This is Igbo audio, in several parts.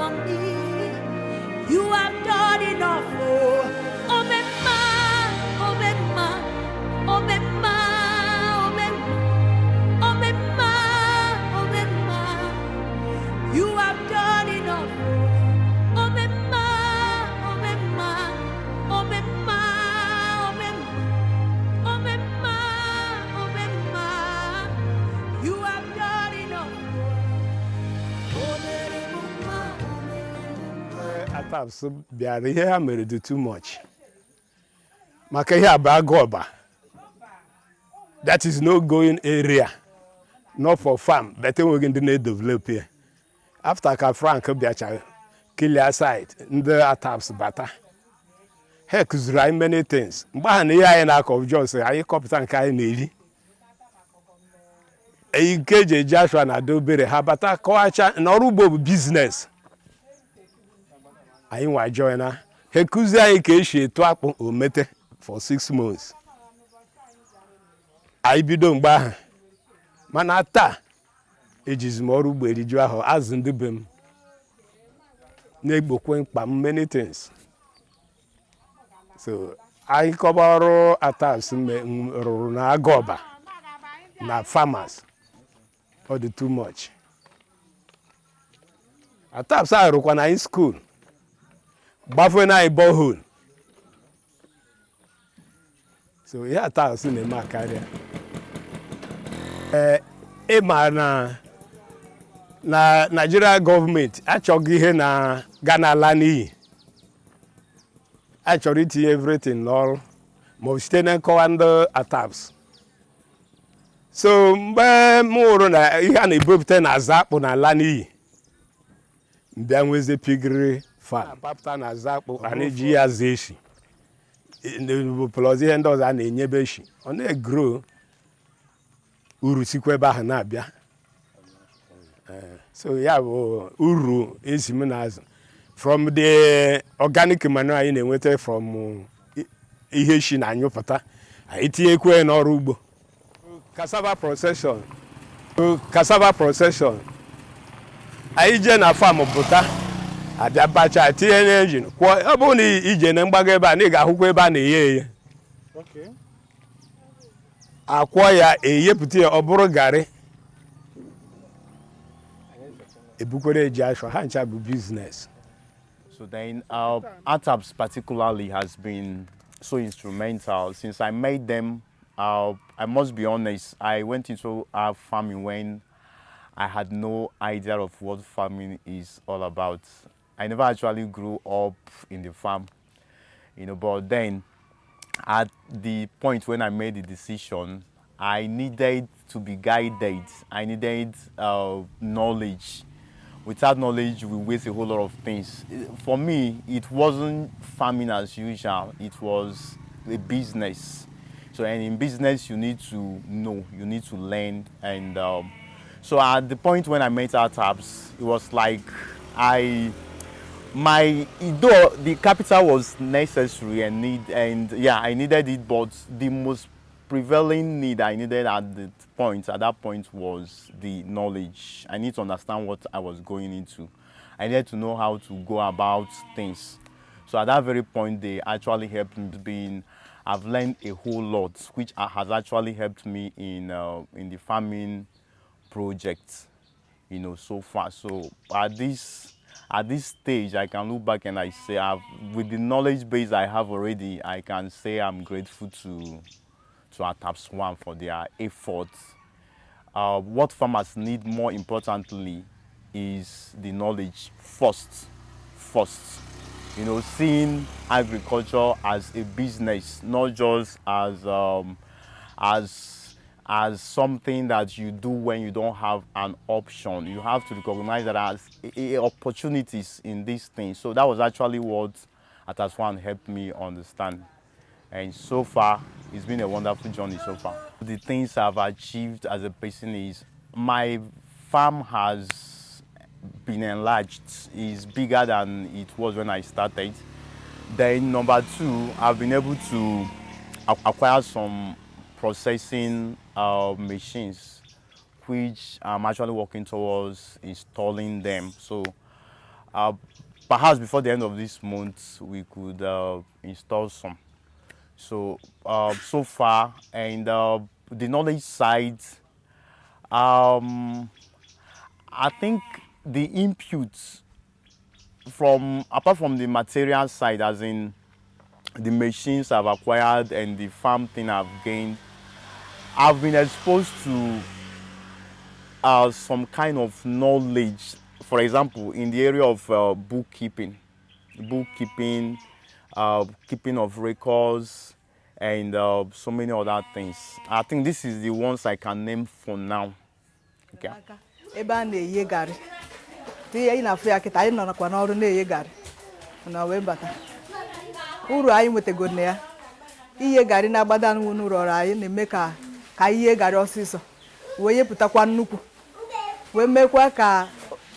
for me. You have done enough. Oh, Mema, oh, Mema, oh, Mema, oh, Mema, oh, Mema, oh, Mema. You have done enough. Oh, Mema, oh, Mema, oh, Mema, oh, Mema, oh, Mema, oh, Mema. You have done enough. ATASP biara ihe ha mere do too much. Maka ihe abagoba. That is no going area. Not for farm, but we're going to develop here. After ka Frank biacha kill side, the ATASP bata. Heck is right many things. Mgbe ha na ihe anyị na-akọ John say anyị kọpụta nke anyị na-eri. Ikeje Joshua na dobere ha bata kọwacha na ọrụ ugbo bụ business. Anyị nwa joina. He kuzi anyị ka esi etu akpụ omete for 6 months. Anyị bido mgbe ahụ. Mana taa ejizi m ọrụ ugbo eriju ahụ azụ ndị be m. Na-egbokwe mkpa many things. So anyị kọba ọrụ ATASP rụrụ na Agọba na farmers. All the too much. ATASP arụkwa na in school. Gbafwe na borehole. So ihe ATASP na-eme akarịa. Ịma na Nigeria government achọghị ihe na Ghana ala n'iyi. Achọrọ itinye everything n'ọrụ ma ọ site na nkọwa ndị ATASP. So mgbe m hụrụ na ihe a na-ebupụta na azakpụ na ala n'iyi, mbịa nweze pigiri farm. Papụta na azakpụ a na-eji ya azụ eshi. Plus ihe ndị ọzọ a na-enyebe eshi. Ọ na-egro uru sikwa ebe ahụ na-abịa. So ya bụ uru esi m na-azụ. From the organic manure anyị na-enweta from ihe eshi na-anyụpụta, anyị tinyekwe n'ọrụ ugbo. Cassava procession. Anyị je na farm pụta abịa bacha tinye n'engine. Ọ bụrụ na ije na mgbago ebe a na ị ga-ahụkwa ebe a na-eye eye. Okay. Akwọ ya eyepụta ya ọ bụrụ garị. Ebukwere eji ashọ ha ncha bụ business. So then ATASP particularly has been so instrumental since I made them. I must be honest, I went into farming when I had no idea of what farming is all about. I never actually grew up in the farm, but then at the point when I made the decision, I needed to be guided. I needed knowledge. Without knowledge, we waste a whole lot of things. For me, it wasn't farming as usual. It was a business. So, and in business, you need to know, you need to learn. And so at the point when I met ATASP, it was like though the capital was necessary and I needed it, but the most prevailing need I needed at that point was the knowledge. I need to understand what I was going into. I needed to know how to go about things. So at that very point, they actually helped me. I've learned a whole lot, which has actually helped me in the farming project, so far. So at this stage, I can look back and I say, with the knowledge base I have already, I can say I'm grateful to ATASP-1 for their efforts. What farmers need more importantly is the knowledge first. Seeing agriculture as a business, not just as something that you do when you don't have an option. You have to recognize that as opportunities in these things. So that was actually what ATASP-1 helped me understand. And so far, it's been a wonderful journey so far. The things I've achieved as a person is my farm has been enlarged. It's bigger than it was when I started. Then number two, I've been able to acquire some processing machines, which I'm actually working towards installing them. So perhaps before the end of this month, we could install some. So, so far, and the knowledge side, I think the inputs apart from the material side, as in the machines I've acquired and the farm thing I've gained, I've been exposed to some kind of knowledge. For example, in the area of bookkeeping, keeping of records, and so many other things. I think this is the ones I can name for now. Okay. Uru anyị nwetego na ya ihe gari na agbada n'unu rọrọ anyị na-eme ka ihe gari ọsịsọ wee yepụtakwa nnukwu wee mekwa ka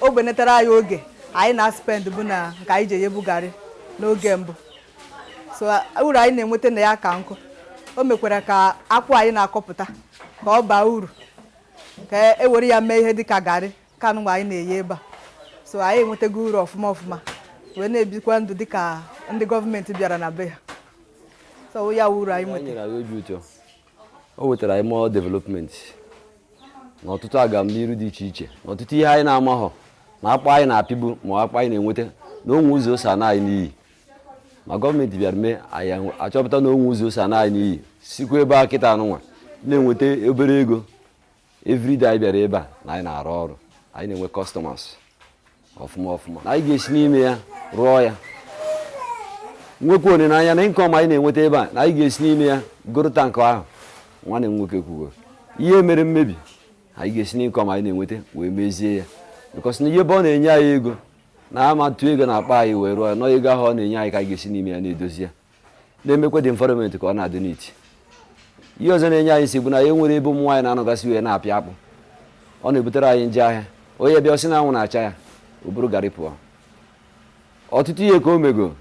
o benetara anyị oge anyị na-spend bụ na nke anyị je yebu gari n'oge mbụ. So uru anyị na-enweta na ya ka nkụ o mekwara ka akwụ anyị na-akọpụta ka ọ baa uru ka e were ya mee ihe dịka gari ka nụ anyị na-eye ebe a. So anyị enwetego uru ọfụma wee na-ebikwa ndụ dịka ndị gọọmenti bịara na be ya. So ya uru anyị nwetara. O wetara anyị more development na ọtụtụ agamniru dị iche iche na ọtụtụ ihe anyị na-amaghọ na akpa anyị na-apịgbu ma akpa anyị na-enweta na onwe ụzọ ose ana anyị n'iyi. Ma gọọmenti bịara mee anyị achọpụta na onwe ụzọ ose ana anyị n'iyi sikwa ebe a kịta anụnwa na-enweta obere ego everyday anyị bịara ebe a na anyị na-arụ ọrụ anyị na-enwe customers ọfụma na anyị ga-esi n'ime ya rụọ ya nwekwa olileanya na income anyị na-enweta ebe a na anyị ga-esi n'ime ya goro tankị ahụ nwanne m nwoke kwugo ihe mere mmebi anyị ga-esi n'income anyị na-enweta wee mezie ya because na ihe ebe ọ na-enye anyị ego na amatụ ego na-akpa anyị wee rụọ ya nọ ego ahụ ọ na-enye anyị ka anyị ga-esi n'ime ya na-edozi ya na-emekwa dị environment ka ọ na-adị n'iti. Ihe ọzọ na-enye anyị isi bụ na ya nwere ebe ụmụ nwaanyị na-anọgasị wee na-apịa akpụ ọ na-ebutere anyị nje ahịa onye bịa ọsị na anwụ na-acha ya o buru garị pụọ. Ọtụtụ ihe ka o mego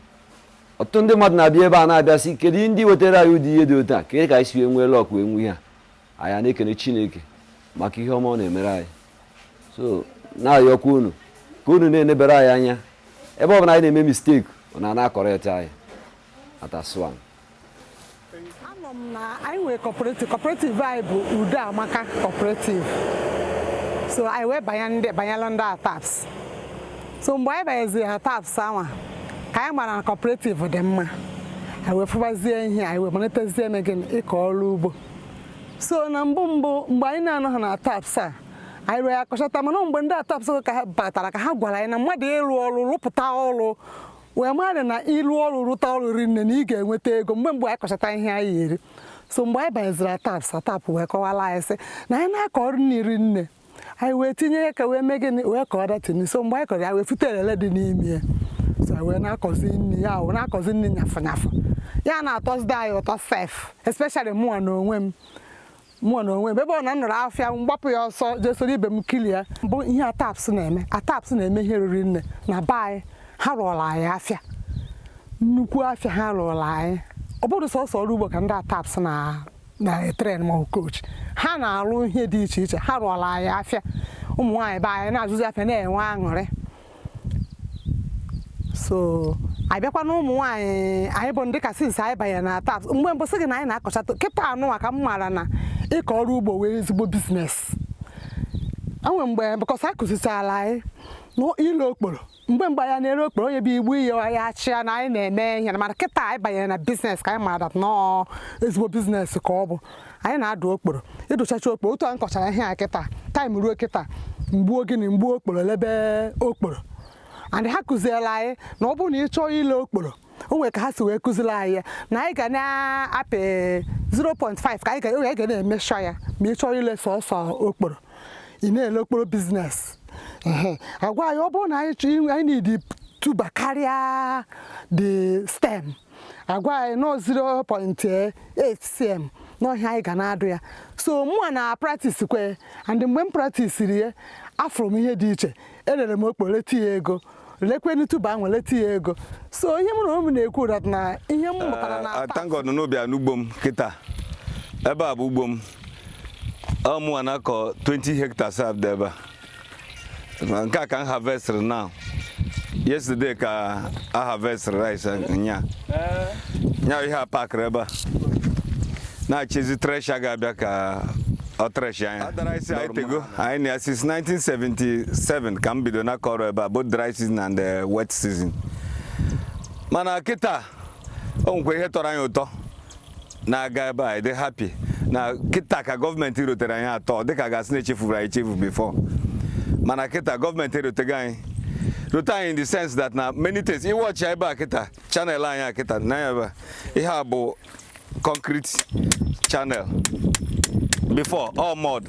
ọtụtụ ndị mmadụ na-abịa ebe a na-abịasị kedu ndị wetara anyị ụdị ihe dị otu a ka anyị si wee nwee lọk wee nwee ha anyị na-ekene Chineke maka ihe ọma ọ na-emere anyị. So na-ayọkwa unu ka unu na-enebere anyị anya ebe ọ bụla anyị na-eme mistake ọ na-akọrekt anyị ATASP-1. Anọ m na anyị nwere cooperative anyị bụ Udo Amaka cooperative. So anyị wee banyela ndị ATASP. So mgbe anyị banyeziri ATASP anwa ka anyị mara na cooperative dị mma anyị wee fụbazie ihe anyị wee malitezie megin ịkọ ọrụ ugbo. So na mbụ mgbe anyị na-anọghị na ATASP a anyị wee akọchata mana mgbe ndị ATASP ka ha batara ka ha gwara anyị na mmadụ ịrụ ọrụ rụpụta ọrụ wee mara na ịrụ ọrụ rụta ọrụ rinne na ị ga-enweta ego mgbe anyị kọchata ihe anyị eri. So mgbe anyị banyeziri ATASP wee kọwala anyị sị na anyị na-akọ ọrụ n'iri nne anyị wee tinye ya ka wee mee gịnị wee kọọ datịn. So mgbe anyị kọrọ ya wee fute elele dị n'ime ya. So anyị wee na-akọzi nri ya wee na-akọzi nri nyafụ ya na-atọzide anyị ụtọ sef especially mụnwa na onwe m ebe ọ na nọrọ afịa mgbapụ ya ọsọ jee soro ibe m kili ya bụ ihe ATASP na-eme ihe riri nne na be anyị ha rụọla anyị afịa nnukwu afịa ha rụọla anyị ọ bụrụ sọsọ ọrụ ugbo ka ndị ATASP na-etren ma coach ha na-arụ ihe dị iche iche ha rụọla anyị afịa ụmụ nwaanyị be anyị na-azụzi afịa na-enwe aṅụrị. So abịakwa na ụmụ nwaanyị anyị bụ ndị kasị nsi anyị banyere na ATASP mgbe mbụ sị gị na anyị na-akọchata kịta anụ maka m mara na ịkọ ọrụ ugbo wee ezigbo biznes. Enwe mgbe bụkọs a kụzichaala anyị n'ile okporo mgbe anyị na-ere okporo onye bụ igbu ihe ya achịa na anyị na-eme ihe mana kịta anyị banyere na biznes ka anyị mara nọọ ezigbo biznes ka ọ bụ anyị na-adụ okporo ịdụchacha okporo otu anyị kọchara ihe a kịta taịm ruo kịta mgbuo okporo lebe okporo and ha kụziela anyị na ọ bụrụ na ị chọọ ile okporo o nwere ka ha si wee kụziri anyị na anyị ga na-apị 0.5 ka anyị ga na-emeshọ ya ma ị chọọ ile sọsọ okporo ị na-ele okporo biznes. Agwa anyị ọ bụrụ na anyị need tuba karịa the stem agwa anyị nọ 0.8 cm n'ọhịa anyị ga na-adụ ya. So mụnwa na practice kwe and mgbe m practiciri ya afụrụ m ihe dị iche elere m okporo leta ya ego lekwe tuba ahụ leta ya ego. So ihe mụ na ụmụ na-ekwu dat na ihe m mụtara na thank God n'obi n'ugbo m kịta ebe a bụ ugbo m mụnwa na-akọ 20 hectares abịa ebe a nke a ka m harvestịrị now yesterday ka I harvest rice nya we have pack reba na chizi thresher ga bia ka o thresher anya since 1977 can be na koro eba both dry season and the wet season mana kita onkwe ihe tọrọ anyị ụtọ na-aga ebe a dị happy na kita ka gọọmenti rotere anyị atọ dịka gasị na-echefuru anyị echefu before mana kita gọọmenti rotego anyị rote anyị in the sense that na many things iwọchi ebe a kita channel anyị a kita na ebe ihe a bụ concrete channel before all mud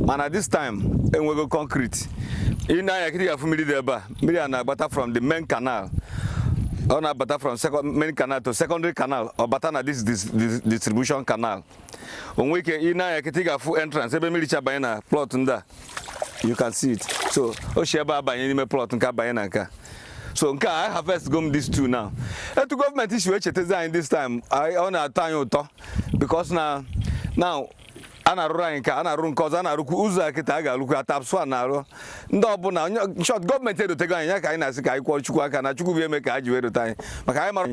mana this time enwego concrete ị na-anya kita ga-afụ mmiri dị ebe a mmiri a na-agbata from the main canal on a butter from main canal to secondary canal or batana this distribution canal. On we can ina yakitiga full entrance, ebe milicha bayana plot nda. You can see it. So Osheba bayani plot nka bayana nka. So nka I have first gone these two now. And to government issue in this time I on a time because now ana rụrụ nka ana rụ nke ọzọ ana rụkwu ụzọ akịta a ga-alụkwu ATASP-1 na-arụ ndị ọbụla short gọọmenti edotego anyị ya ka anyị na-asị ka anyị kwụọ Chukwu aka na Chukwu bụ eme ka ha ji wee dote anyị maka anyị mara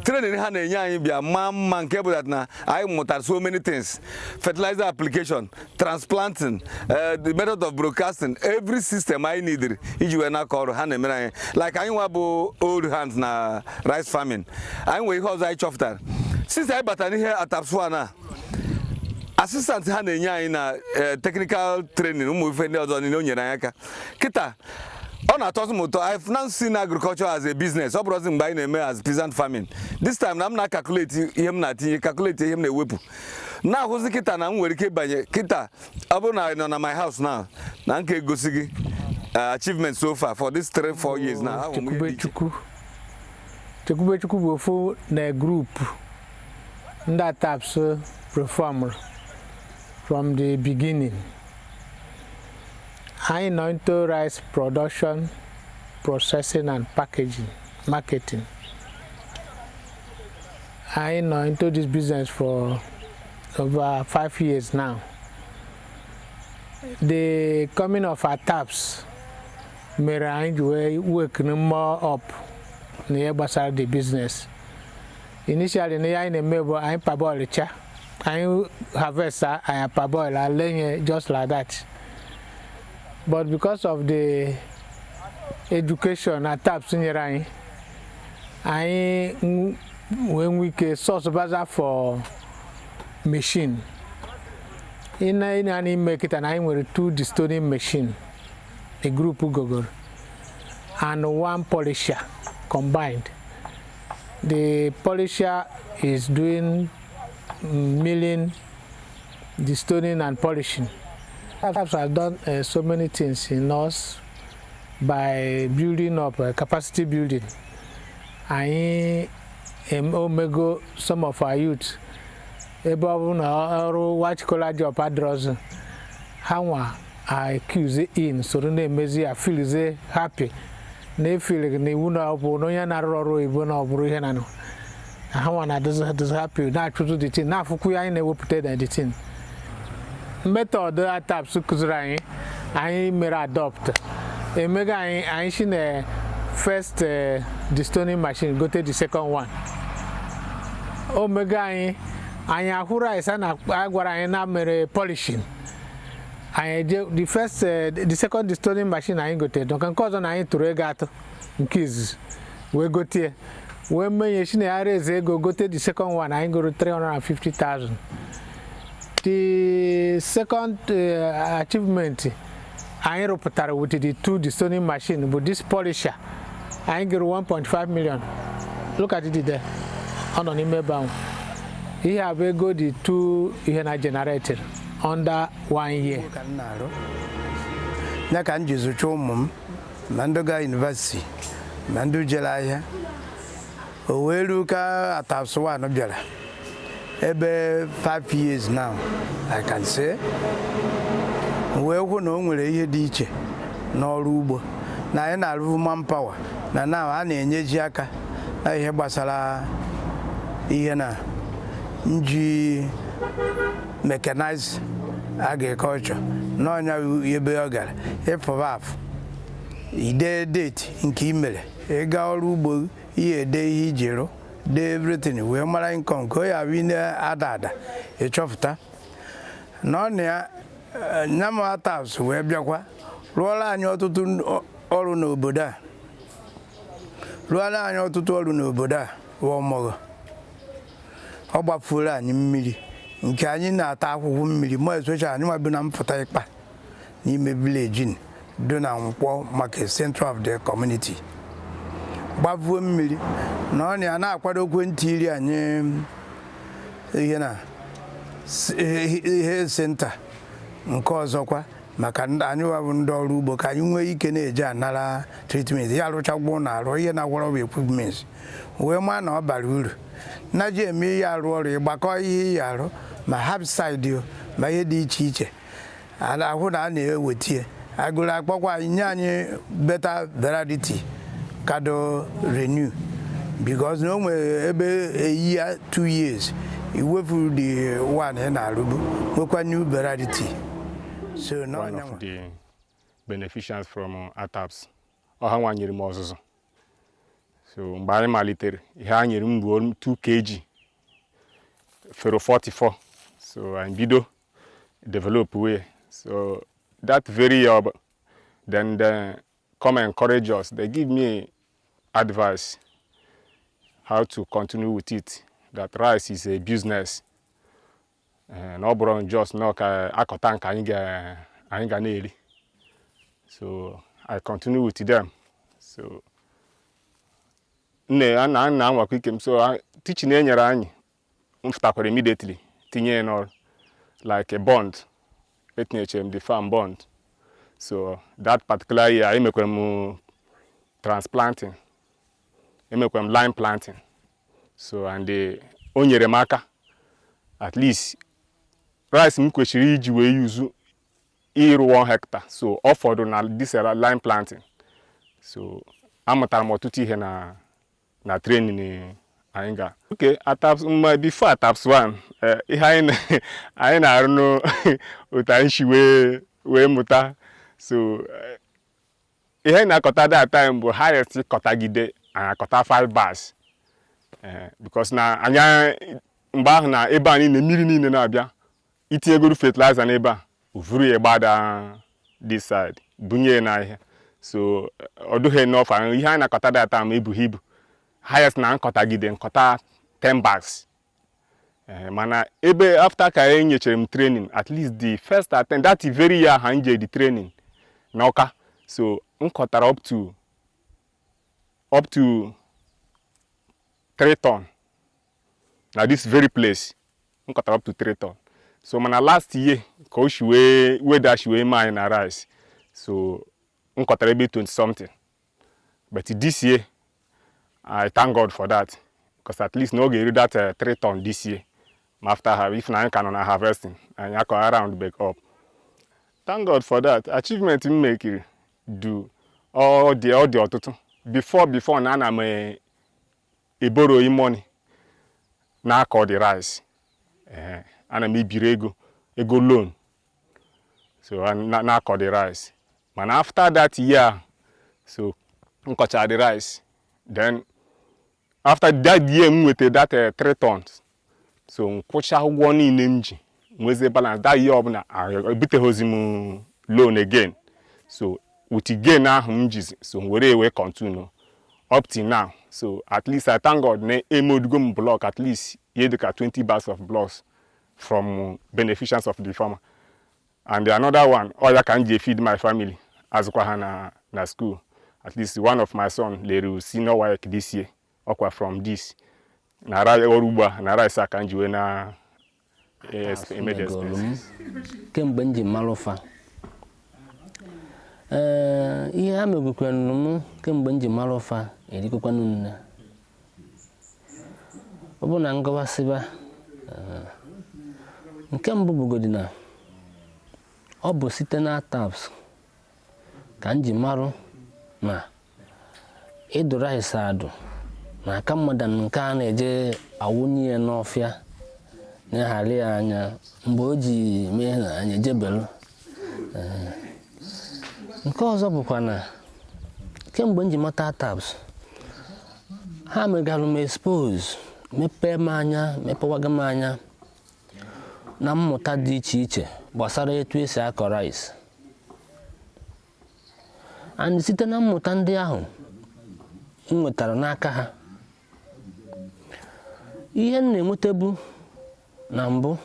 training ha na-enye anyị bịa mma nke bụ that na anyị mụtara so many things fertilizer application transplanting the method of broadcasting every system anyị needed iji wee na-akọ ọrụ ha na-emere anyị like anyị nwa bụ old hands na rice farming anyị nwere ihe ọzọ anyị chọpụtara since anyị batara n'ihe ATASP-1 a assistant ha na-enye anyị na technical training ụmụ ife ndị ọzọ niile o nyere anyị aka kịta ọ na-atọzi m ụtọ I've now seen agriculture as a business ọ bụrụzi mgbe anyị na-eme as peasant farming this time na m na-calculate ihe m na-atinye calculate ihe m na-ewepụ na-ahụzi kịta na m nwere ike ịbanye kịta ọ bụrụ na nọ na my house now na nke egosi gị achievement so far for this 3-4 years now. Chekwubechukwu bụ ofu na group ndị ATASP performer from the beginning. I know into rice production, processing and packaging, marketing. I know into this business for over 5 years now. The coming of ATASP made I work more up near the business. Initially, I parboil I harvest I parboil I lay just like that. But because of the education at ATASP in I when we can source bazaar for machine. In any make it and I with 2 distilling machine, a group Google, and 1 polisher combined. The polisher is doing milling, distilling and polishing. ATASP has done so many things in us by building up capacity building. I omego some of our youth able to watch collar job address how I accuse in so they may feel happy. They feel like they won't have no yanaro even of Ruhanano. How one does happy not to do the thing. Now, Fukuya never put it at the thing. Method the ATASP Kuzrai, I may adopt. A mega I seen a first distilling machine, go to the second one. Omega I Ahura is an Aguara polishing. I the first the second distilling machine I got it. Don't can cause on I to regato kids. We got here. When machine areas go to the second one, I go to 350,000. The second achievement I reported with the 2 distilling machine, but this polisher I get 1.5 million. Look at it there. On an email bound. He have go the 2 generated under 1 year. Nakan Jizuchomum, Mandoga University, Mandu Jelaya, Oweluka ATASP-1 object. Ebe 5 years now, I can say. We who know where you teach no rubo. Na ena room power. Na now I need Jaka. I hear Basala Iana Nji mechanized agriculture. No, you be a girl. If for half. ide date nke imere ịga ọrụ ugbo ihe ede ihe iji rụ dee everything wee mara income ka o ya bi na-ada ịchọpụta na ọ na ya nyama ATASP wee bịakwa rụọla anyị ọtụtụ ọrụ n'obodo a Omor ọ gbafuola anyị mmiri nke anyị na-ata akwụkwọ mmiri ma esocha anyị ma bi na mpụta ịkpa n'ime village dị na Nkwọ maka center of the community gbafuo mmiri na ọ na na-akwado ekwentị iri anyị ihe center nke ọzọkwa maka anyị wabụ ndị ọrụ ugbo ka anyị nwee ike na-eje anara treatment ya arụchagwo na arụ ihe na-agwọrọ bụ equipment wee maa na ọ bara uru na ji eme ihe arụ ọrụ ịgbakọ ihe ya arụ ma herbicide ma ihe dị iche iche ahụ na a na-eweta ya agụrụ akpọkwa anyị nye anyị better variety kado renew because na o nwere ebe eyi 2 years iwefuru the one ị na-arụbu nwekwa new variety. So one of the beneficiaries from ATASP ọha nwa nyere m ọzụzụ so mgbe anyị malitere ihe a nyere m bụ 2 kg fero 44 so anyị bido develop way so that very year then they come encourage us, they give me advice how to continue with it, that rice is a business. No bron just no akota nka anyị ga na-eri. So I continue with them. So na anwakwa ike m so teaching enyere anyị mfụtakwara immediately tinye n'ọrụ like a bond etinyeche m the farm bond. So that particular year I mekwara m transplanting, emekwara m line planting. So and o nyere m aka at least rice m kwesịrị iji wee use ịrụ 1 hectare. So ọ fọdụ na this line planting. So amụtara m ọtụtụ ihe na training anyị ga. Okay, before ATASP-1 ihe anyị na-arụ otu anyị si wee mụta. So ihe na-akọta that time bụ highest kọtagide and akọta 5 bars. Because na anya mgbe ahụ na ebe anyị na mmiri niile na-abịa itinyegoro fertilizer n'ebe a uvuru ya gbada this side bunye na ihe. So ọ dụghị enough ihe anyị na-akọta that time ebughị ibu. Highest na nkọtagide nkọta 10 bags. Mana ebe after ka e nyechere m training, at least the first attempt that very year ha nje the training n'Awka. So nkọtara up to 3 ton. Now this very place nkọtara up to 3 ton. So mana last year ka o shiwe mine na rice. So nkọtara ebe 20 something. But this year I thank God for that, because at least no get that 3 ton this year. After if I can harvesting and I can around back up. Thank God for that. Achievement in make do all the ọtụtụ. Before na ana m borrow money na akọ the rice. Ana m ebiri ego loan. So na akọ the rice. But after that year, so nkọcha the rice. Then after that year with that 3 tons. So nkwụcha ụgwọ niile m ji nweze balance that year ọbụla ebuteghịzi m loan again. So with gain ahụ m jizi so were continue up till now. So at least I thank God na emodugo m block at least ye dịka 20 bags of blocks from beneficiaries of the farmer. And another one, oya ka m ji feed my family azụkwa ha na school. At least one of my son leru senior work this year ọkwa from this. Na ọrụ ugbo na rice aka njiwe na kemgbe m ji mara ụfa ihe ha megwekwana m kemgbe m ji mara ụfa erikokwana nne ọ bụ na ngọwasịba nke mbụ bụgodi na ọ bụ site na ATASP ka m ji marụ na ịdụ rice adụ na aka mmadụ nke a na-eje awụnye ya n'ọfịa na-aghara ya anya mgbe o ji mee na anya ejebelu. Nke ọzọ bụkwa na kemgbe m ji mata ATASP ha megarụ m expose mepee m anya mepewaga m anya na mmụta dị iche iche gbasara etu esi akọ rice. And site na mmụta ndị ahụ m nwetara n'aka ha, ihe m na-enwetabu na mbụ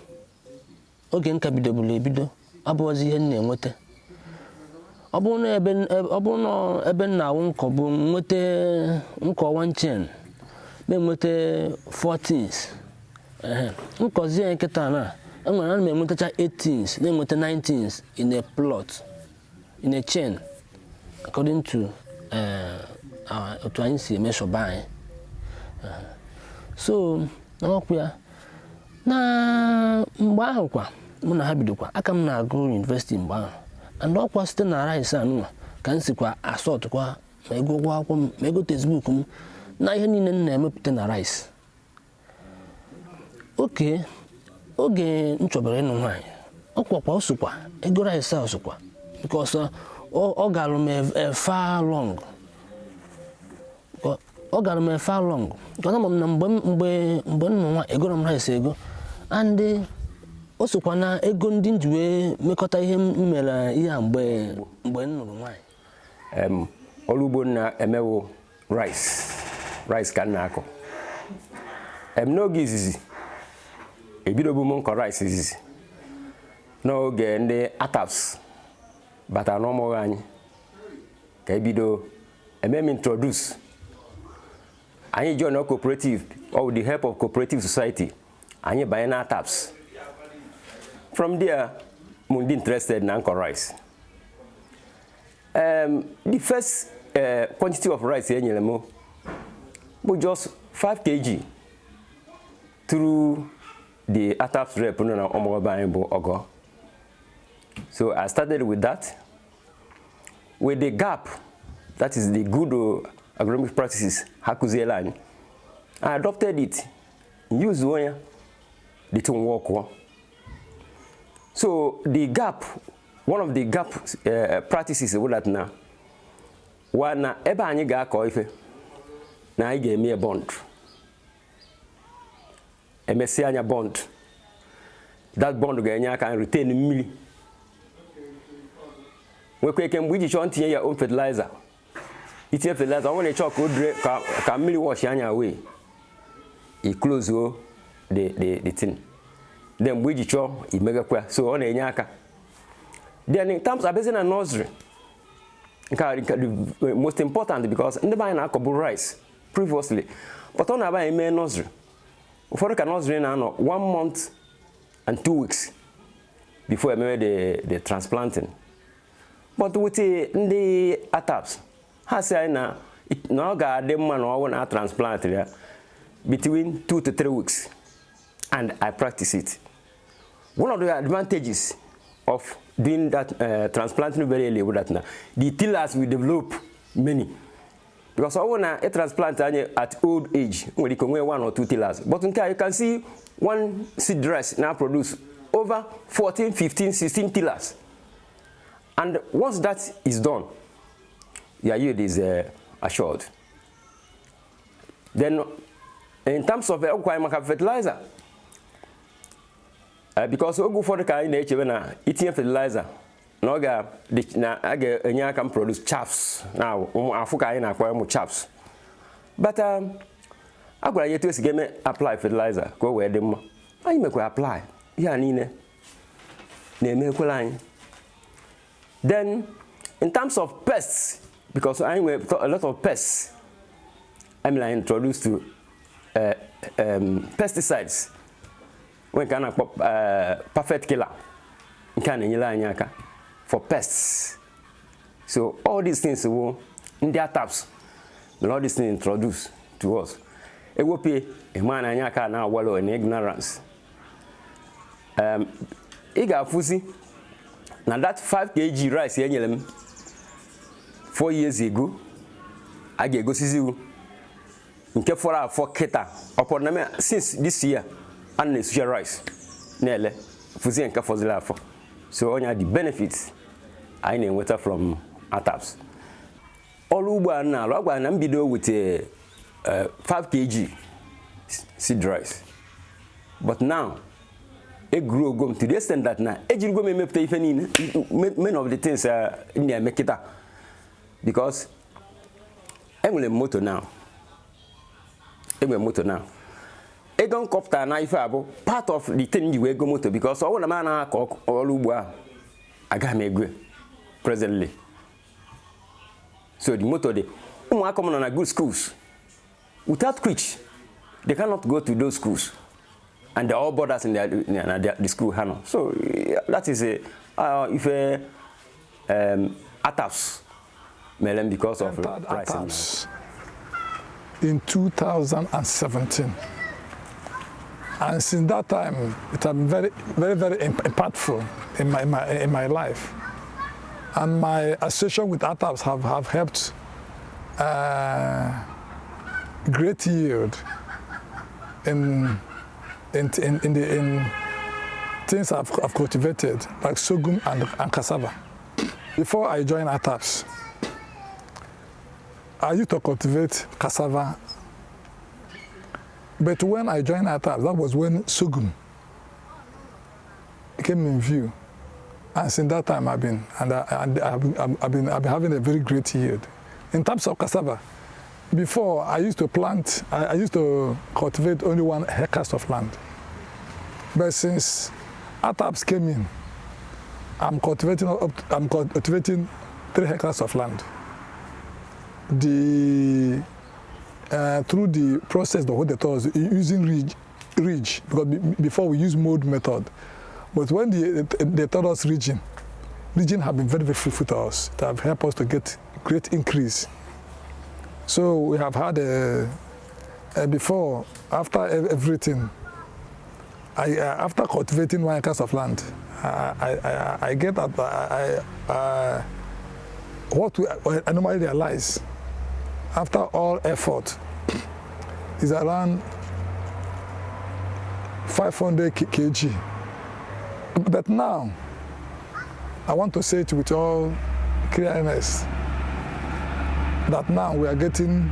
oge nka bidoburu ebido abụghịzi ihe m na-enweta. Ọ bụrụ na ebe m na-awụ nkọ bụ nweta nkọ 1 chain na-enweta 14s, nkọzie nkịta na enwere ana m enwetacha 18s na-enweta 19s in a plot, in a chain, according to otu anyị si emeshoba anyị. So n'ọkụ ya na mgbe ahụ kwa mụ na ha bidokwa aka m na-agụ university mgbe ahụ, and ọkwa site na rice anụnwa ka m sikwa asọt kwa ma ego ụgwọ akwụkwọ m ma ego textbook m na ihe niile m na-emepụta na rice. Oge m chọbara ịnụ nwaanyị ọkwakwa osokwa ego rice a osokwa because ọ gara m far long. Ọ gara m far long because ama m na mgbe nnụ nwa egoro m rice ego, and o sokwa na ego ndị m ji wee mekọta ihe m mere ihe a mgbe m nụrụ nwaanyị. Ọrụ ugbo na-emewo rice ka m na-akọ. N'oge izizi ebidobu m nkọ rice izizi n'oge ndị ATASP batara n'ọmụghị anyị ka ebido ememe introduce anyị join our cooperative or with the help of cooperative society anyị banye na ATASP. From there m dị interested na nkọ rice. The first quantity of rice enyere m bụ just 5 kg through the ATASP rep nọ na ọmụghị anyị bụ Ogo. So I started with that. With the gap, that is the good agronomic practices ha kụziela anyị, I adopted it, use one, the thing work well. So the gap, one of the gap practices that now, one na ebe anyị ga-akọ ife na anyị ga-eme bond. Emesi anya bond. That bond ga-enye aka retain mmiri. Nwekwa ike mgbe iji chọọ ntinye ya own fertilizer. Itinye fertilizer, ọ nwere chọọ ka o dre ka mmiri wash anya away. I close the thing. Then mgbe iji chọọ imegakwa, so ọ na-enye aka. Then in terms of business and nursery, the most important because ndị be anyị na-akọbu rice previously, but ọ na-aba eme nursery. Ụfọdụ ka nursery na-anọ 1 month and 2 weeks before ememe the transplanting. But with the ATASP, ha sị anyị na ọ ga-adị mma na ọwụ na transplant ya between 2 to 3 weeks, and I practice it. One of the advantages of doing that transplanting very early with that now, the tillers will develop many. Because I want to transplant at old age, when you can wear 1 or 2 tillers. But in you can see one seed rice now produce over 14, 15, 16 tillers. And once that is done, your yield is assured. Then, in terms of fertilizer, because we go for the kind of eating fertilizer, no ga na can produce chaffs. Now, Africa na acquire chaffs. But I go yet to get me apply fertilizer. Go where them. I make apply. Yeah, nine. Name line. Then, in terms of pests, because I have a lot of pests, I'm like introduced to pesticides. When can perfect killer, can for pests. So all these things in their taps, all these things introduced to us. It will be a man and now wallow in ignorance. Iga fusi. Now that 5 kg rice here 4 years ago, I get go see you. Nke for keta upon them since this year and the social rice. Nele fusi nke for the for. So on the benefits I know water from ATASP. ọrụ ugbo a na-alụ agwa na mbido with 5 kg seed rice, but now it grew to the extent that now ejirigo m emepụta ife niile many of the things ndị eme kịta because enwere moto now. Ego nkọpụta na ife abụ part of the thing you ego moto because all the man na-akọ ọrụ ugbo a agaghị m ego presently. So the motor dey ụmụaka m nọ na good schools without which they cannot go to those schools and they all borders in the school ha. So that is ife ATASP melem because of price. In 2017, and since that time it has been very impactful in my life, and my association with ATASP have helped great yield in things I've cultivated like sorghum and cassava. Before I joined ATASP, I used to cultivate cassava, but when I joined ATASP, that was when sorghum came in view, and since that time I've been having a very great yield. In terms of cassava, before I used to cultivate only 1 hectare of land, but since ATASP came in, I'm cultivating 3 hectares of land. Through the process of what they taught us using ridge, because before we used mode method, but when they taught us ridging have been very fruitful to us. They have helped us to get great increase. So we have had before, after everything, after cultivating 1 acre of land, I get that what I normally realize after all effort is around 500 kg. But now, I want to say it with all clearness that now we are getting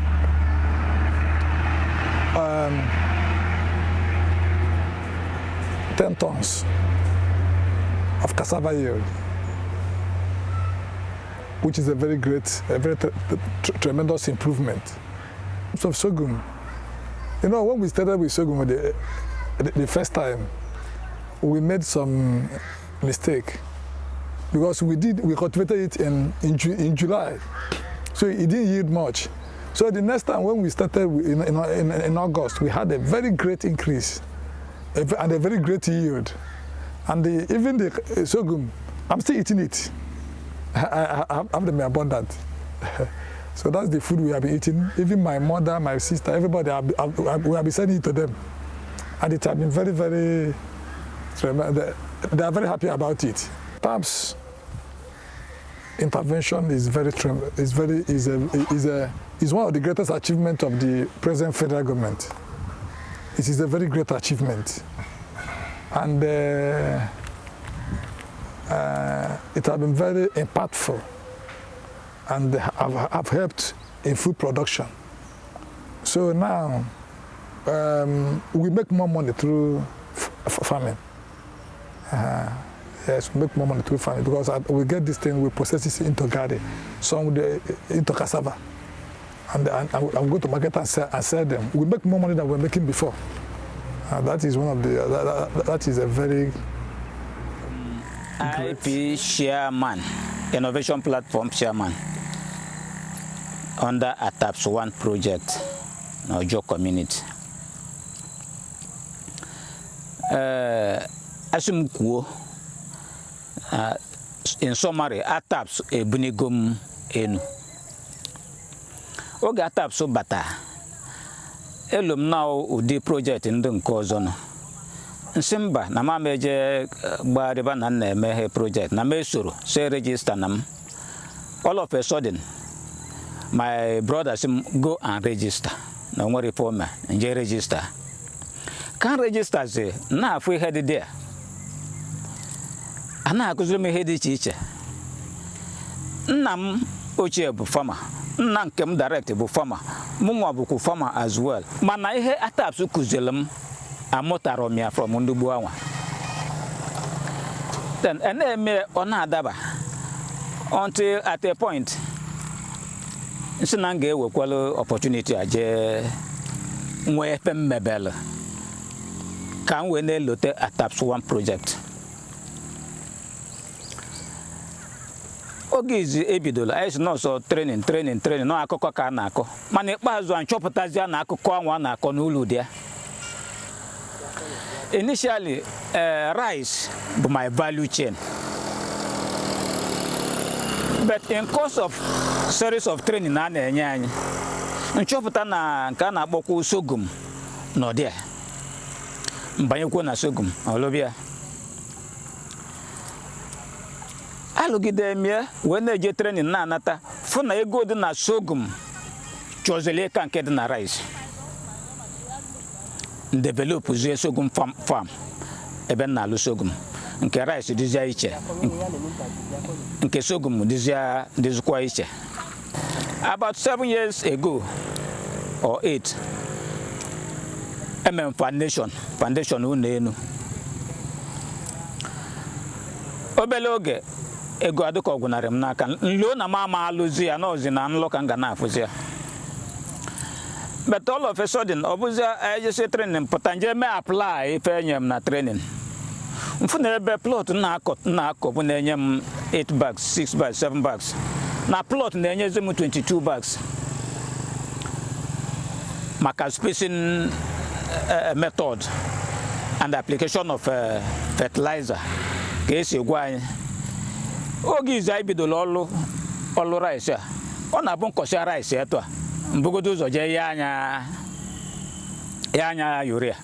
10 tons of cassava yield, which is a very tremendous improvement. So sorghum, you know, when we started with sorghum the first time, we made some mistake because we cultivated it in July, so it didn't yield much. So the next time when we started in August, we had a very great increase and a very great yield. And even the sorghum, I'm still eating it. I have them abundant. So that's the food we have been eating. Even my mother, my sister, everybody, we have been sending it to them. And it has been very tremendous. They are very happy about it. ATASP intervention is one of the greatest achievements of the present federal government. It is a very great achievement. And it has been very impactful and have helped in food production. So now we make more money through farming. Yes, we make more money through farming because we get this thing, we process it into garden, some into cassava, and go to market and sell them. We make more money than we were making before. That is one of the, that is a very IP chairman, innovation platform chairman under ATASP-1 project, Ojo community. Asumkuo, in summary, ATASP ebunigom enu. Oge ATASP bata, elum now udi project ndụ nke ọzọ nọ. Nsimba na ma meje gbariba na na-eme project na mesoro say register nam. All of a sudden, my brother sim go and register. Na nwa reformer nje register. Can register say na afu head there. Ana akuzuru me head iche iche. Nnam ochie bụ farmer. nna nke m direct bụ farmer mụnwa bụkwa farmer as well mana ihe ATAPS kụziere m amụtara m ya from ndị gboo anwa then na-eme ọ na-adaba until at a point nsi na m ga-ewekwala opportunity a jee nwee efe mmebele ka m wee na-elote ATASP-1 project oge izi ebidola anyị si nọọsọ training nọ akụkọ ka a na-akọ mana ikpeazụ anyị chọpụtazia na akụkọ anwa a na-akọ n'ụlọ ụdị ya initially rice bụ my value chain but in course of series of training a na-enye anyị nchọpụta na nke a na-akpọkwa sorghum n'ọdị ya mbanyekwo na sorghum ọlụbịa alụgide mie wee na-eje training na-anata fụ na ego dị na sorghum chọzili ka nke dị na rice develop zie sorghum farm ebe na-alụ sorghum nke rice dịzia iche nke sorghum dịzikwa iche about 7 years ago or 8 emem foundation ụlọ enu obele oge ego adịka ọgwụnarị m n'aka nlo na mama alụzi ya n'ọzi na nlọ ka m ga na-afụzi ya but all of a sudden ọ bụzi ejesi training pụta nje mee apply ife enye m na training mfu na ebe plot na-akọ bụ na-enye m 8 bags 6 bags 7 bags na plot na-enyezi m 22 bags maka spacing method and application of fertilizer ka esi gwa anyị oge izu anyị bidola ọlụ rice a ọ na-abụ nkọsịa rice etu a mbugodo ụzọ jee ya anya urea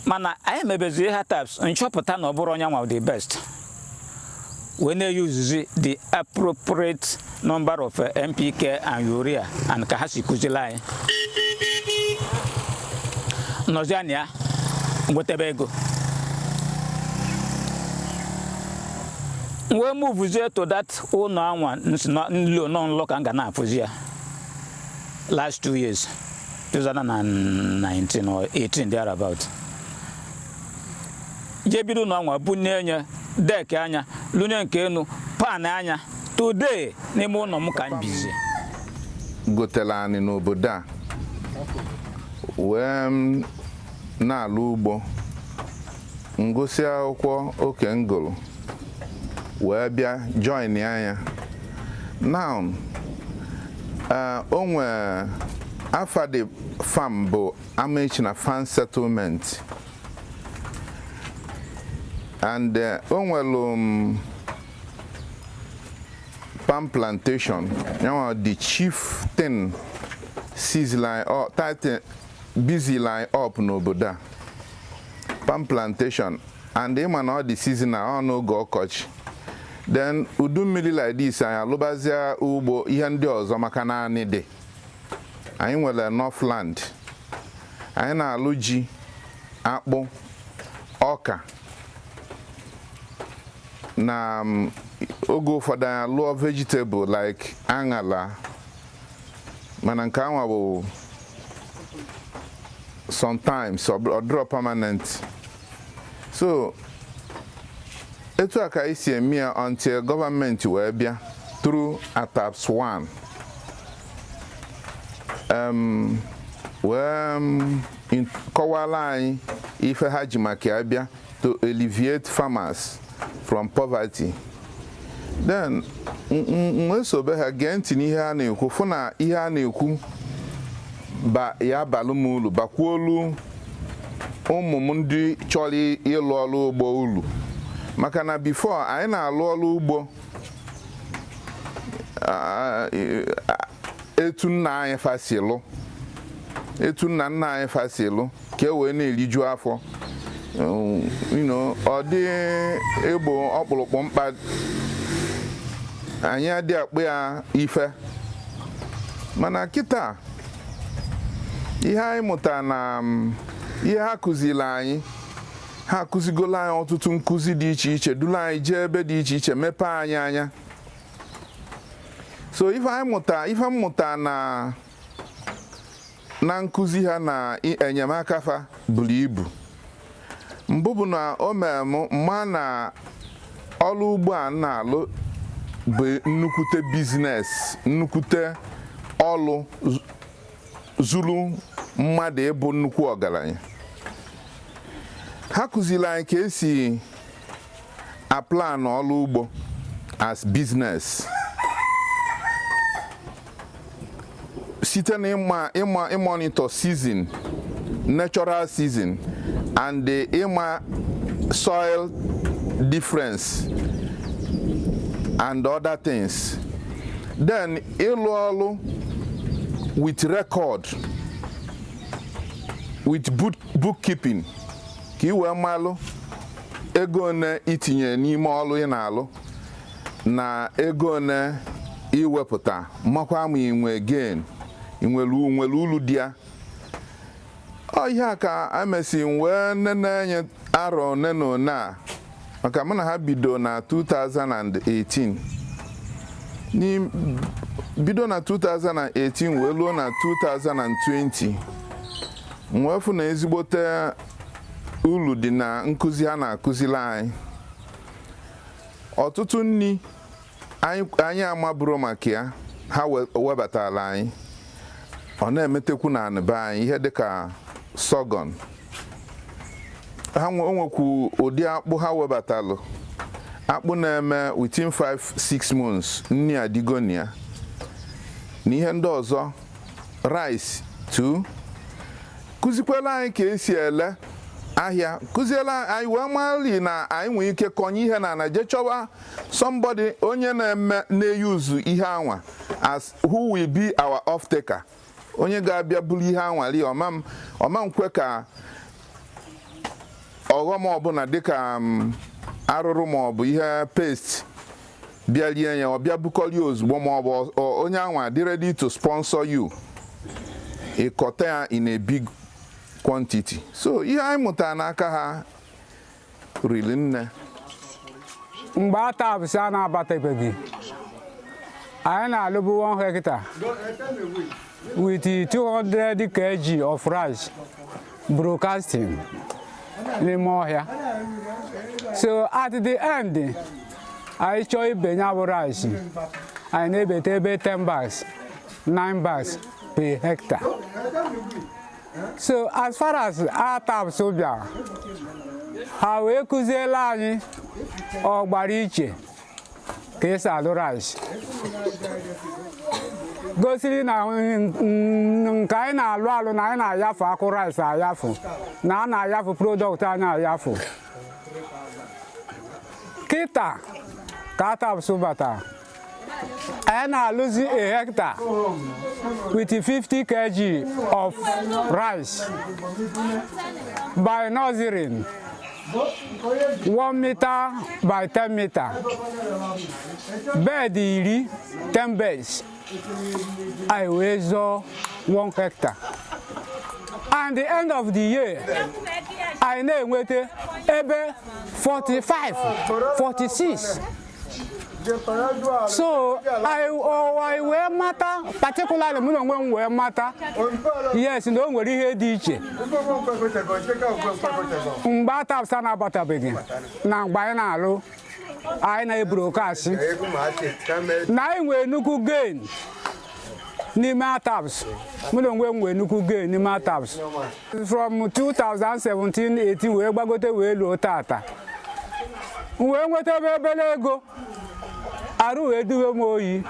mana anyị mebezi ihe ATAPS nchọpụta na ọ bụrụ onye nwa the best we na-use the appropriate number of NPK and urea and ka ha si kụzili anyị nọzi anya ya nwetebe ego wee move to that ụlọ anwa nlo ka m ga na-afụzi ya last 2 years 2019 or 18 thereabout je bido ụlọ anwa bunye enye dek anya lunye nke enu pan anya today n'ime ụlọ m ka m bizi gotela anyị n'obodo a wee na-alụ ugbo ngosi akwụkwọ oke ngolo wee bịa join anya now onwe afa the farm bụ Amechina Farm Settlement and onwelu palm plantation the chief thing busy line up n'obodo a palm plantation and ịma na ọ dị season a n'oge ọkọchị then udu mmiri like this anyị alụbazia ugbo ihe ndị ọzọ maka naanị dị anyị nwere enough land anyị na-alụ ji akpụ ọka na oge ụfọdụ anyị alụọ vegetable like aṅala mana nke anwa bụ sometimes ọ dịrọ permanent so etu a ka anyị si eme ya until gọọmenti wee bịa through ATASP-1 wee kọwala anyị ife ha ji maka ya bịa to alleviate farmers from poverty then wee sobe ha gee ntị n'ihe a na-ekwu fụ na ihe a na-ekwu ya balụ m ulu bakwuolu ụmụ m ndị chọrọ ịlụ ọrụ ugbo ulu maka na before anyị na-alụ ọrụ ugbo etu nna anyị fasilụ etu nna anyị fasilụ ka e wee na-eriju afọ ọ dị egbo ọkpụrụkpụ mkpa anyị adị akpụ ya ife mana kịta ihe anyị mụtara na ihe ha kụziri anyị ha akụzigolo anyị ọtụtụ nkụzi dị iche iche duru anyị jee ebe dị iche iche mepee anyị anya So ife mmụta na nkụzi ha na enyemaka fa buru ibu. Mbụ bụ na o mere m mma na ọrụ ugbo a na-alụ bụ nnukwute biznes, nnukwute ọlụ zuru mmadụ ịbụ nnukwu ọgaranya. Ha kụziri anyị ka esi apply n'ọrụ ugbo as business site na monitor season, natural season, and the soil difference and other things. Then ịlụ ọrụ with record, with bookkeeping, ka iwe malụ ego na itinye n'ime ọrụ ị na-alụ na ego na iwepụta, makwa ma inwe gain, nwere ulu dị ya. Ihe a ka amesi wee nene arọ neno na maka mụ na ha bido na 2018. Bido na 2018 wee luo na 2020. Mwefu na ezigbote ulu dị na nkụzi ha na-akụzili anyị. Ọtụtụ nni anyị amaburu maka ya ha webatala anyị. Ọ na-emetekwu na anịbe anyị ihe dịka sorghum. Ha onwekwu ụdị akpụ ha webatalụ. Akpụ na-eme within 5-6 months nni adigonia. Na ihe ndị ọzọ, rice too. Kụzikwela anyị ka esi ele ahịa. Kụziela anyị wee mali na anyị nwere ike konye ihe na je chọwa somebody onye na-eyuzu ihe anwa as who will be our off-taker. Onye ga-abịa buru ihe anwali ọma nkwe ka ọghọm ọbụla dịka arụrụ maọbụ ihe paste bịa lie ya, ọ bịa bukọrọ ozugbo, maọbụ onye anwa dị ready to sponsor you. Ịkọta ya in a big quantity. So ihe anyị mụtara n'aka ha rili nne. Mgbe ATASP a na-abatabeghị, anyị na-alụbu 1 hectare with 200 kg of rice broadcasting n'ime ọhịa. So at the end, anyị chọọ ibe ya bụ rice, anyị na-ebete ebe 10 bags, 9 bags per hectare. So as far as ATASP bịara, ha wee kụziela anyị ọgbara iche ka esi alụ rice. Gosiri na nke anyị na-alụ alụ na anyị na-ayafu akụ rice ayafu, na a na-ayafu product anyị ayafu. Kịta ka ATASP batara, anyị na-alụzi a hectare with 50 kg of rice by nurturing 1 meter by 10 meter. Bed iri 10 beds. I wee zụọ 1 hectare. And the end of the year, I na-enweta ebe 45, 46. So I wee mata, particularly mụ na onwe m wee mata, yes, na o nwere ihe dị iche mgbe ATASP na-abatabeghị na mgbe anyị na-alụ, anyị na-ebrokasị na anyị nwee nnukwu gain n'ime ATASP. Mụ na onwe m nwee nnukwu gain n'ime ATASP from 2017-18 wee gbagote wee luo tata. Wee nweta obere ego, arụ wee duwe m oyi.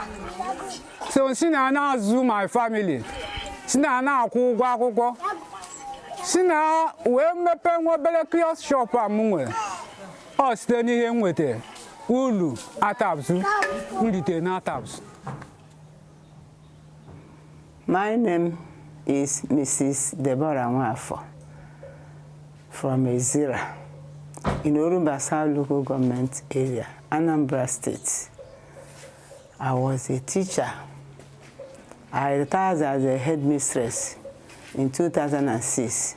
So si na na-azụ my family, si na na-akwụ ụgwọ akwụkwọ, si na wee mepe nwa obere kiosk shop a m nwere. Ọ site n'ihe m nweta ulu ATASP nrite na ATASP. My name is Mrs. Deborah Nwafọ from Ezira in Orumba South Local Government Area, Anambra State. I was a teacher. I retired as a headmistress in 2006.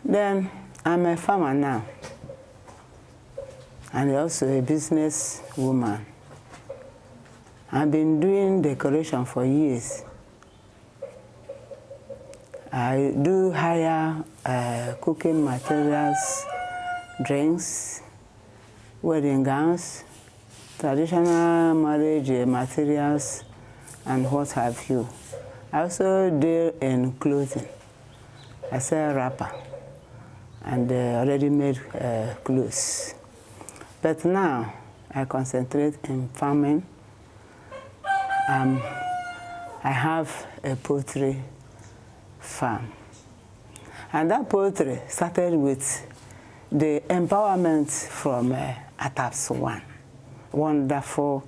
Then I'm a farmer now, and also a business woman. I've been doing decoration for years. I do hire cooking materials, drinks, wedding gowns, traditional marriage materials, and what have you. I also deal in clothing. I sell wrapper and ready-made clothes. But now I concentrate in farming. I have a poultry farm. And that poultry started with the empowerment from ATASP-1. Wonderful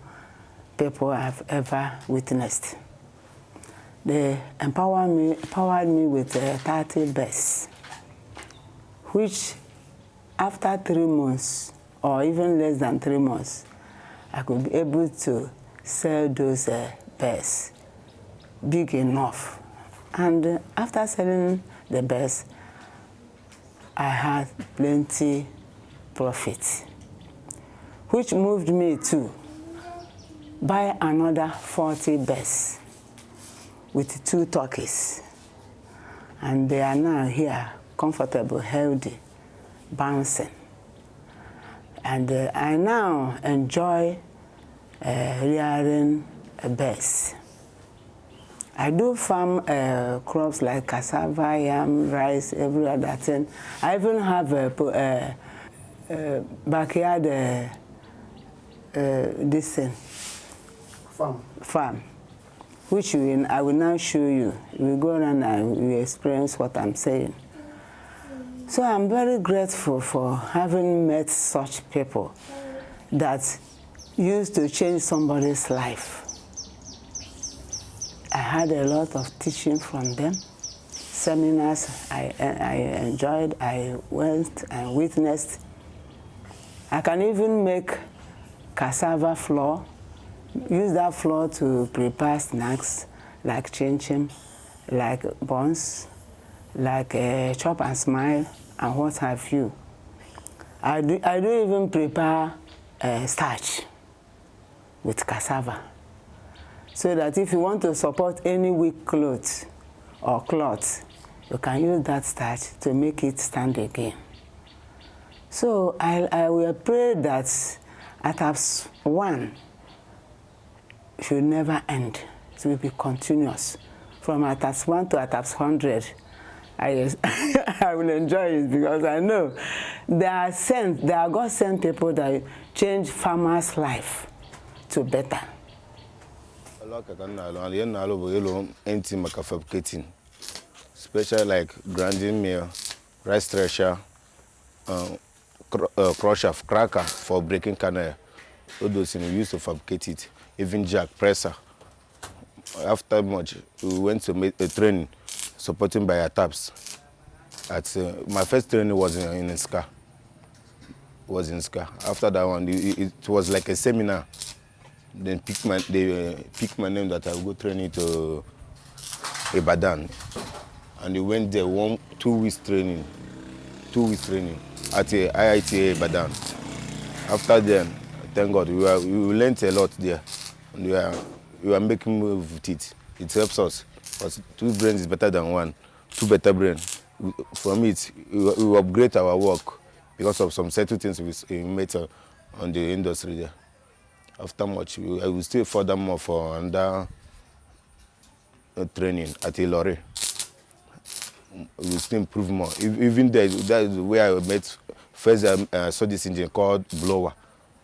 people I've ever witnessed. They empowered me with 30 birds, which after 3 months, or even less than 3 months, I could be able to sell those birds big enough. And after selling the birds, I had plenty profit, which moved me to buy another 40 birds with 2 turkeys. And they are now here, comfortable, healthy, bouncing. And I now enjoy rearing birds. I do farm crops like cassava, yam, rice, every other thing. I even have a backyard this thing. Farm. Which I will now show you. We go around and we experience what I'm saying. So I'm very grateful for having met such people that used to change somebody's life. I had a lot of teaching from them. Seminars I enjoyed, I went and witnessed. I can even make cassava flour, use that flour to prepare snacks like chin-chin, like buns, like chop and smile, and what have you. I do even prepare starch with cassava, so that if you want to support any weak clothes or cloth, you can use that starch to make it stand again. So I will pray that ATASP-1 should never end. It will be continuous. From ATASP-1 to ATASP-100, I will enjoy it, because I know they are God-sent people that change farmers' life to better. Especially like grinding mill, rice thresher, crusher, cracker for breaking kernel. All those things we used to fabricate it. Even jack, presser. After much, we went to make a training supporting by ATAPS. My first training was in SCA. After that one, it was like a seminar. Then they picked my name that I would go training to Ibadan. And we went there 2 weeks training. 2 weeks training at the IITA Ibadan. After then, thank God, we learned a lot there. And we were making move with it. It helps us. Because 2 brains is better than 1. 2 better brains. From it, we upgrade our work because of some certain things we made on the industry there. After much, I will stay furthermore for under training at Ilori. We will still improve more. Even there, that is where I met first. I saw this engine called blower.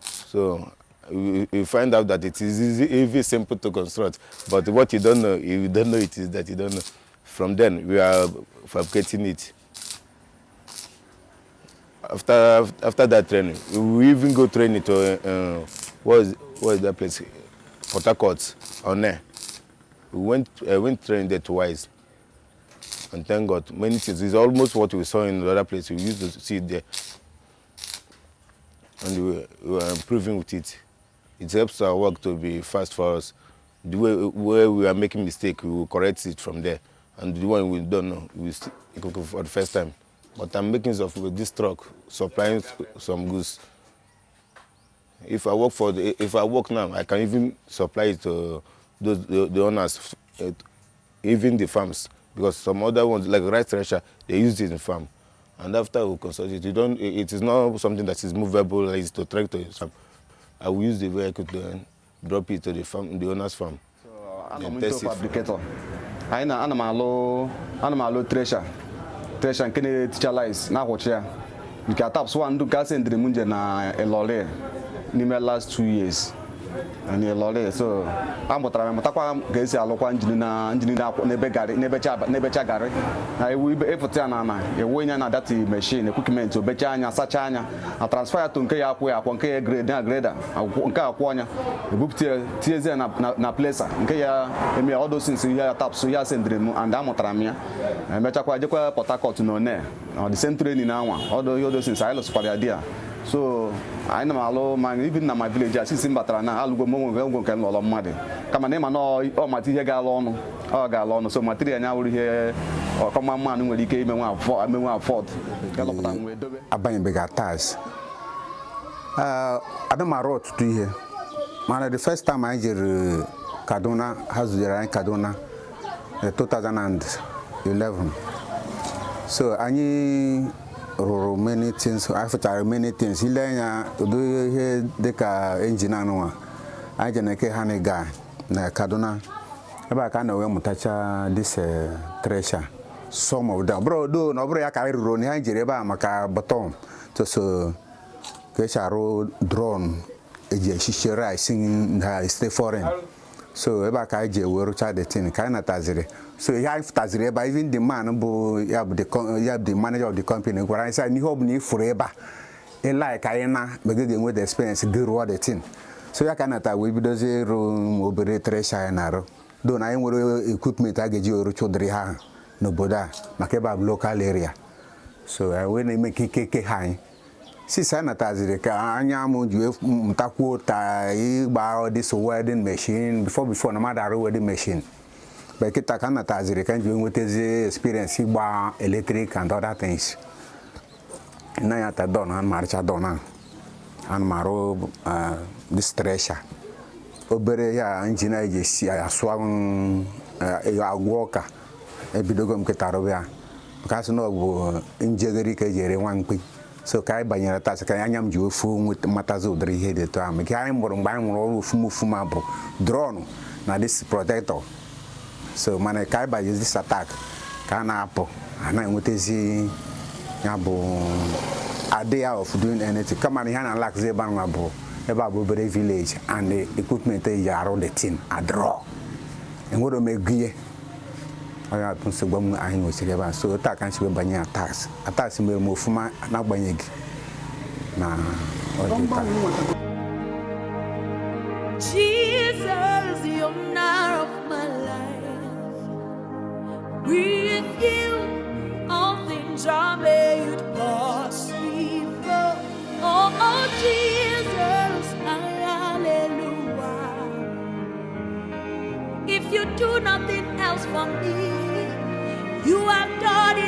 So you find out that it is easy, simple to construct. But what you don't know, it is that you don't know. From then, we are fabricating it. After that training, we even go training to what is that place? Port Harcourt on there. We went training there twice. And thank God, many things. It's almost what we saw in the other place. We used to see it there. And we are improving with it. It helps our work to be fast for us. The way where we are making mistake, we will correct it from there. And the one we don't know, we go for the first time. But I'm making stuff with this truck, supplying some goods. If I work now, I can even supply it to the owners, even the farms, because some other ones like rice thresher, they use it in farm, and after we consult it, it is not something that is movable like it's to tractor. I will use the vehicle to drop it to the owner's farm. I'm a fabricator. Ana m alụ thresher nke na-etichalize na-akwụchi ya nke ATASP-1 ndụ ka sendịrị m nje na Ilori n'ime last 2 years na Ilori, so amụtara m amụtakwa ka esi alụkwa njini na-ebecha garị na ewu ịfụta ya na ewu ya na dati machine equipment obecha anya sacha anya na transfer ya to nke ya akwụ nke ya greda nke akwụ anya ebupụta tiezie na placer nke ya eme all those things ya ATASP ya sendịrị m and amụtara m ya emechakwa jekwa Port Harcourt na one the same training na anwa all those things I lụsịkwara ya dia. So I na alụ ma even na my village asisi mbatara na alụgo m onwe nke lọrọ mmadụ kama na ịma na ọ mata ihe ga-alụ ọnụ so material anya wụrụ ihe ọkọma mmanụ nwere ike ime nwa afọd galọpụta nwe dobe abanyebeghị ATASP. Ada m arụ ọtụtụ ihe mana the first time anyị jere Kaduna, ha zujere anyị Kaduna 2011, so anyị rụrụ many things, I fụtara many things. Ile anya ụdị ihe dịka engine anụnwa anyị je na-eke ha na na Kaduna ebe a ka a na-ewe mụtacha this thresher, some of them bro na ọ bụrụ ya ka anyị rụrụ na ha jere ebe a maka bọtọn so ka esi arụ drone eji echiche rice na stay foreign, so ebe a ka anyị ji ewe rụcha the thing ka anyị nataziri. So ihe anyị fụtaziri ebe even the man bụ ya bụ the manager of the company gwara anyị sị n'ihe ọ bụla ifuru ebe a ịla ka anyị na mgbe ga-enwe the experience gị rụọ the thing. So ya ka nata wee bidozie ịrụ obere thresher anyị na-arụ do na anyị nwere equipment a ga-eji rụcha ụdịrị ha n'obodo a maka ebe a bụ local area, so wee na-eme keke ha anyị sisi anyị nataziri ka anya m ji mụtakwuo ta ịgba this welding machine before na mmadụ arụ welding machine. But kita ka nataziri ka nji nwetezi experience ịgba electric and other things. Na ya ta don an marcha don an marụ this thresher obere ya engine eji si asụ agwọ ka ebidogo m kịta rụbịa maka asị na ọ bụ njegeri ka ejere nwa mkpi. So ka anyị banyere ATASP ka anya m ji ofu matazi ụdịrị ihe dị etu ahụ maka anyị mụrụ mgbe anyị mụrụ ọrụ ofuma bụ drone na this protector. So mana ka anyị banyere this attack ka a na-apụ a na-enwetezi ya bụ idea of doing anything kama na ihe na lackzi ebe ahụ bụ ebe a bụ obere village and the equipment eji arụ the thing adrọ enwere m ego ihe onye atụ nsogbu m anyị nwesịrị ebe a. So taa ka nsibe banye ATASP mere m ofuma n'agbanyeghị na ọ dị taa. Jesus, the owner of my life, with you all things are made possible. Oh Jesus, hallelujah. If you do nothing else for me, you have done